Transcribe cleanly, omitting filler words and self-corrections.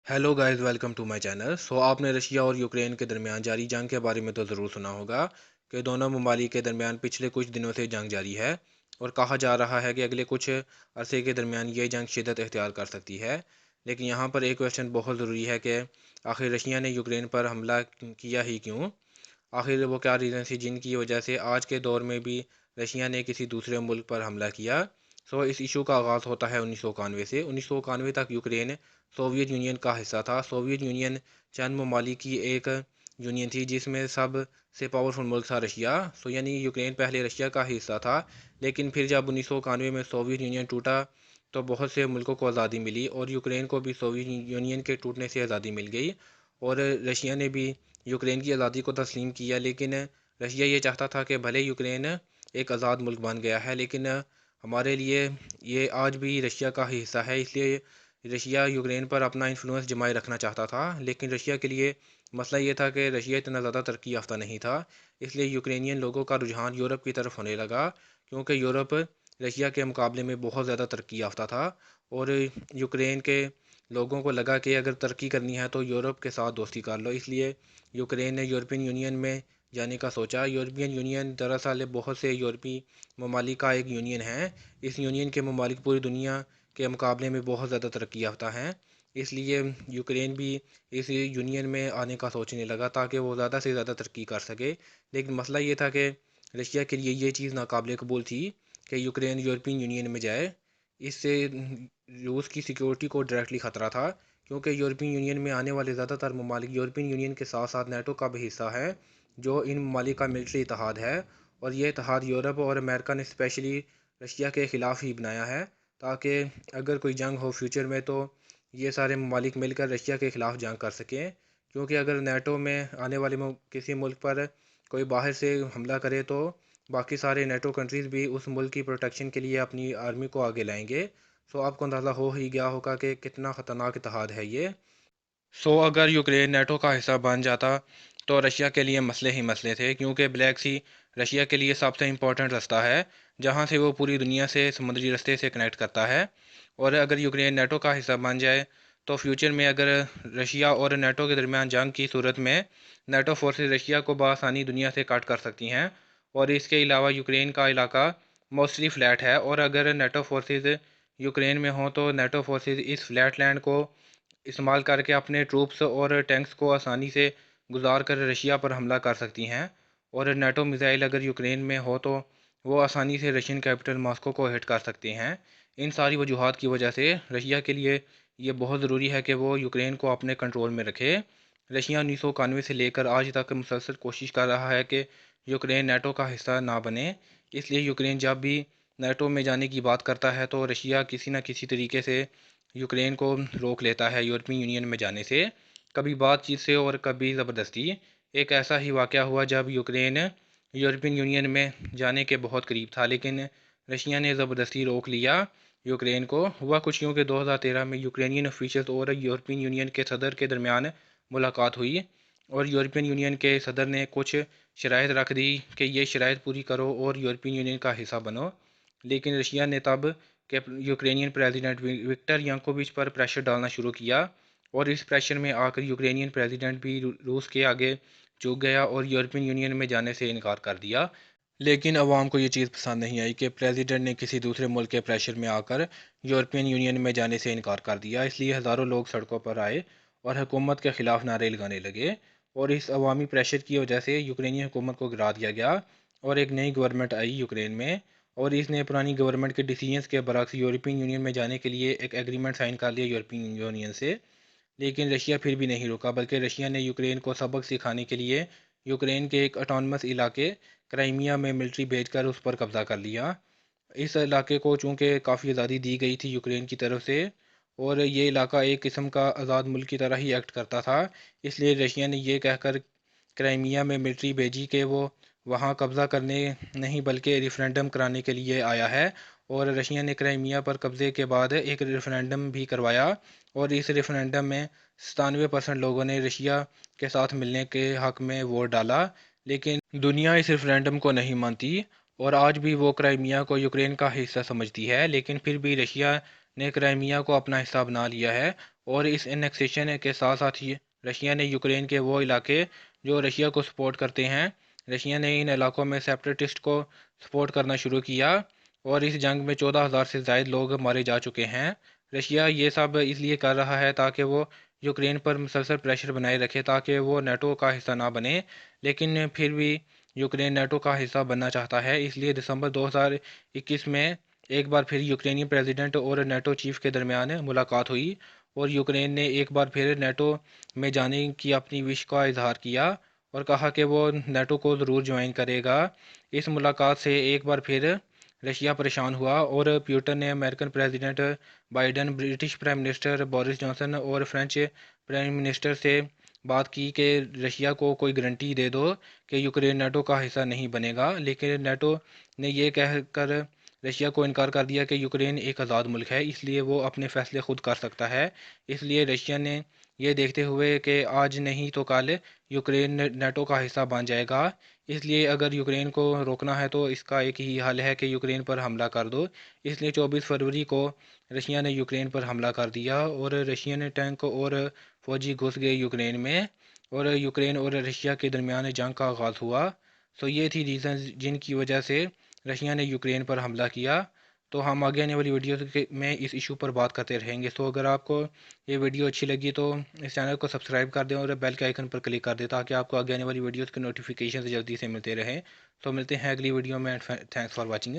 Hello guys, welcome to my channel. आपने Russia और Ukraine के दरमियान जारी जंग के बारे में तो ज़रूर सुना होगा कि दोनों ममालिक के दरमियान पिछले कुछ दिनों से जंग जारी है और कहा जा रहा है कि अगले कुछ अरसे के दरमियान ये जंग शिद्दत इख्तियार कर सकती है। लेकिन यहाँ पर एक क्वेश्चन बहुत ज़रूरी है कि आखिर रशिया ने यूक्रेन पर हमला किया ही क्यों। आखिर वो क्या रीज़न थी जिनकी वजह से आज के दौर में भी रशिया ने किसी दूसरे मुल्क पर हमला किया। इस इशू का आगाज़ होता है 1991 से। 1991 तक यूक्रेन सोवियत यूनियन का हिस्सा था। सोवियत यूनियन चंद ममालिक की एक यूनियन थी जिसमें सब से पावरफुल मुल्क था रशिया। यानी यूक्रेन पहले रशिया का हिस्सा था, लेकिन फिर जब 1991 में सोवियत यूनियन टूटा तो बहुत से मुल्कों को आज़ादी मिली और यूक्रेन को भी सोवियत यूनियन के टूटने से आज़ादी मिल गई। और रशिया ने भी यूक्रेन की आज़ादी को तस्लीम किया, लेकिन रशिया ये चाहता था कि भले यूक्रेन एक आज़ाद मुल्क बन गया है, लेकिन हमारे लिए ये आज भी रशिया का ही हिस्सा है। इसलिए रशिया यूक्रेन पर अपना इन्फ्लुएंस जमाए रखना चाहता था, लेकिन रशिया के लिए मसला ये था कि रशिया इतना ज़्यादा तरक्की याफ्ता नहीं था। इसलिए यूक्रेनियन लोगों का रुझान यूरोप की तरफ होने लगा, क्योंकि यूरोप रशिया के मुकाबले में बहुत ज़्यादा तरक्की याफ्ता था। और यूक्रेन के लोगों को लगा कि अगर तरक्की करनी है तो यूरोप के साथ दोस्ती कर लो। इसलिए यूक्रेन ने यूरोपियन यूनियन में जाने का सोचा। यूरोपियन यूनियन दरअसल बहुत से यूरोपीय ममालिक का एक यूनियन है। इस यूनियन के ममालिक पूरी दुनिया के मुकाबले में बहुत ज़्यादा तरक्की याफ्ता हैं। इसलिए यूक्रेन भी इस यूनियन में आने का सोचने लगा ताकि वो ज़्यादा से ज़्यादा तरक्की कर सके। लेकिन मसला ये था कि रशिया के लिए ये चीज़ नाकाबिल कबूल थी कि यूक्रेन यूरोपियन यूनियन में जाए। इससे रूस की सिक्योरिटी को डायरेक्टली ख़तरा था, क्योंकि यूरोपियन यूनियन में आने वाले ज़्यादातर ममालिक यूरोपियन यूनियन के साथ साथ नेटो का भी हिस्सा है, जो इन ममालिक का मिलिट्री इतिहाद है। और ये इतिहाद यूरोप और अमेरिका ने स्पेशली रशिया के ख़िलाफ़ ही बनाया है, ताकि अगर कोई जंग हो फ्यूचर में तो ये सारे ममालिक मिलकर रशिया के ख़िलाफ़ जंग कर सकें। क्योंकि अगर नेटो में आने वाले किसी मुल्क पर कोई बाहर से हमला करे तो बाकी सारे नेटो कंट्रीज़ भी उस मुल्क की प्रोटेक्शन के लिए अपनी आर्मी को आगे लाएंगे। आपको अंदाज़ा हो ही गया होगा कि कितना ख़तरनाक इतिहाद है ये। अगर यूक्रेन नेटो का हिस्सा बन जाता तो रशिया के लिए मसले ही मसले थे, क्योंकि ब्लैक सी रशिया के लिए सबसे इम्पोर्टेंट रास्ता है जहाँ से वो पूरी दुनिया से समुद्री रास्ते से कनेक्ट करता है। और अगर यूक्रेन नेटो का हिस्सा बन जाए तो फ्यूचर में अगर रशिया और नेटो के दरमियान जंग की सूरत में नेटो फोर्सेस रशिया को बआसानी दुनिया से कट कर सकती हैं। और इसके अलावा यूक्रेन का इलाका मोस्टली फ्लैट है, और अगर नेटो फोर्सेस यूक्रेन में हों तो नेटो फोर्सेस इस फ्लैट लैंड को इस्तेमाल करके अपने ट्रूप्स और टैंक्स को आसानी से गुजार कर रशिया पर हमला कर सकती हैं। और नेटो मिसाइल अगर यूक्रेन में हो तो वो आसानी से रशियन कैपिटल मॉस्को को हिट कर सकते हैं। इन सारी वजूहात की वजह से रशिया के लिए ये बहुत ज़रूरी है कि वो यूक्रेन को अपने कंट्रोल में रखे। रशिया 1991 से लेकर आज तक मुसलसल कोशिश कर रहा है कि यूक्रेन नेटो का हिस्सा ना बने। इसलिए यूक्रेन जब भी नेटो में जाने की बात करता है तो रशिया किसी न किसी तरीके से यूक्रेन को रोक लेता है यूरोपियन यूनियन में जाने से, कभी बातचीत से और कभी ज़बरदस्ती। एक ऐसा ही वाक़या हुआ जब यूक्रेन यूरोपियन यूनियन में जाने के बहुत करीब था, लेकिन रशिया ने ज़बरदस्ती रोक लिया यूक्रेन को। हुआ कुछ यूँ कि 2013 में यूक्रेनियन ऑफिशियल्स और यूरोपियन यूनियन के सदर के दरमियान मुलाकात हुई, और यूरोपियन यूनियन के सदर ने कुछ शराइत रख दी कि ये शराइत पूरी करो और यूरोपियन यूनियन का हिस्सा बनो। लेकिन रशिया ने तब के यूक्रेनियन प्रेसिडेंट विक्टर यांकोविच पर प्रेशर डालना शुरू किया, और इस प्रेशर में आकर यूक्रेनियन प्रेसिडेंट भी रूस के आगे झुक गया और यूरोपियन यूनियन में जाने से इनकार कर दिया। लेकिन अवाम को ये चीज़ पसंद नहीं आई कि प्रेसिडेंट ने किसी दूसरे मुल्क के प्रेशर में आकर यूरोपियन यूनियन में जाने से इनकार कर दिया। इसलिए हज़ारों लोग सड़कों पर आए और हुकूमत के ख़िलाफ़ नारे लगाने लगे, और इस अवामी प्रेशर की वजह से यूक्रेनी हुकूमत को गिरा दिया गया और एक नई गवर्नमेंट आई यूक्रेन में। और इसने पुरानी गवर्नमेंट के डिसीजंस के बरक्स यूरोपियन यूनियन में जाने के लिए एक एग्रीमेंट साइन कर लिया यूरोपियन यूनियन से। लेकिन रशिया फिर भी नहीं रुका, बल्कि रशिया ने यूक्रेन को सबक सिखाने के लिए यूक्रेन के एक ऑटोनमस इलाके क्राइमिया में मिलिट्री भेजकर उस पर कब्ज़ा कर लिया। इस इलाके को चूँकि काफ़ी आज़ादी दी गई थी यूक्रेन की तरफ से, और ये इलाका एक किस्म का आज़ाद मुल्क की तरह ही एक्ट करता था। इसलिए रशिया ने ये कहकर क्राइमिया में मिलिट्री भेजी कि वो वहाँ कब्ज़ा करने नहीं बल्कि रेफरेंडम कराने के लिए आया है। और रशिया ने क्राइमिया पर कब्ज़े के बाद एक रेफरेंडम भी करवाया, और इस रेफरेंडम में 97% लोगों ने रशिया के साथ मिलने के हक़ में वोट डाला। लेकिन दुनिया इस रेफरेंडम को नहीं मानती, और आज भी वो क्राइमिया को यूक्रेन का हिस्सा समझती है। लेकिन फिर भी रशिया ने क्राइमिया को अपना हिस्सा बना लिया है, اور اس انیکسیشن کے ساتھ ساتھ ہی رشیا نے یوکرین کے وہ علاقے جو رشیا کو سپورٹ کرتے ہیں، رشیا نے ان علاقوں میں سیپریٹسٹ کو سپورٹ کرنا شروع کیا، اور اس جنگ میں 14,000 سے زائد لوگ مارے جا چکے ہیں۔ رشیا یہ سب اس لیے کر رہا ہے تاکہ وہ یوکرین پر مسلسل پریشر بنائے رکھے تاکہ وہ نیٹو کا حصہ نہ بنے، لیکن پھر بھی یوکرین نیٹو کا حصہ بننا چاہتا ہے۔ اس لیے دسمبر 2021 میں ایک بار پھر یوکرینی پریزیڈنٹ اور نیٹو چیف کے درمیان ملاقات ہوئی، اور یوکرین نے ایک بار پھر نیٹو میں جانے کی اپنی وش کا اظہار کیا اور کہا کہ وہ نیٹو کو ضرور جوائن کرے گا۔ اس ملاقات سے ایک بار پھر رشیا پریشان ہوا، اور پیوٹن نے American president Biden, British prime minister Boris Johnson اور فرینچ پرائم منسٹر سے بات کی کہ رشیا کو کوئی گارنٹی دے دو کہ یوکرین نیٹو کا حصہ نہیں بنے گا، لیکن نیٹو نے یہ کہہ کر رشیا کو انکار کر دیا کہ یوکرین ایک آزاد ملک ہے، اس لیے وہ اپنے فیصلے خود کر سکتا ہے۔ اس لیے رشیا نے یہ دیکھتے ہوئے کہ آج نہیں تو کل یوکرین نیٹو کا حصہ بن جائے گا، اس لیے اگر یوکرین کو روکنا ہے تو اس کا ایک ہی حل ہے کہ یوکرین پر حملہ کر دو۔ اس لیے 24 فروری کو رشیا نے یوکرین پر حملہ کر دیا، اور رشین ٹینک اور فوجی گھس گئے یوکرین میں، اور یوکرین اور رشیا کے درمیان جنگ کا آغاز ہوا۔ یہ تھی ریزنز جن کی وجہ سے رشیا نے یوکرین پر حملہ کیا۔ تو ہم آگے آنے والی ویڈیوز میں اس ایشو پر بات کرتے رہیں گے۔ اگر آپ کو یہ ویڈیو اچھی لگی تو اس چینل کو سبسکرائب کر دیں اور بیل کے آئیکن پر کلک کر دیں تاکہ آپ کو آگے آنے والی ویڈیوز کے نوٹیفیکیشن جلدی سے ملتے رہیں۔ ملتے ہیں اگلی ویڈیو میں۔ Thanks for watching.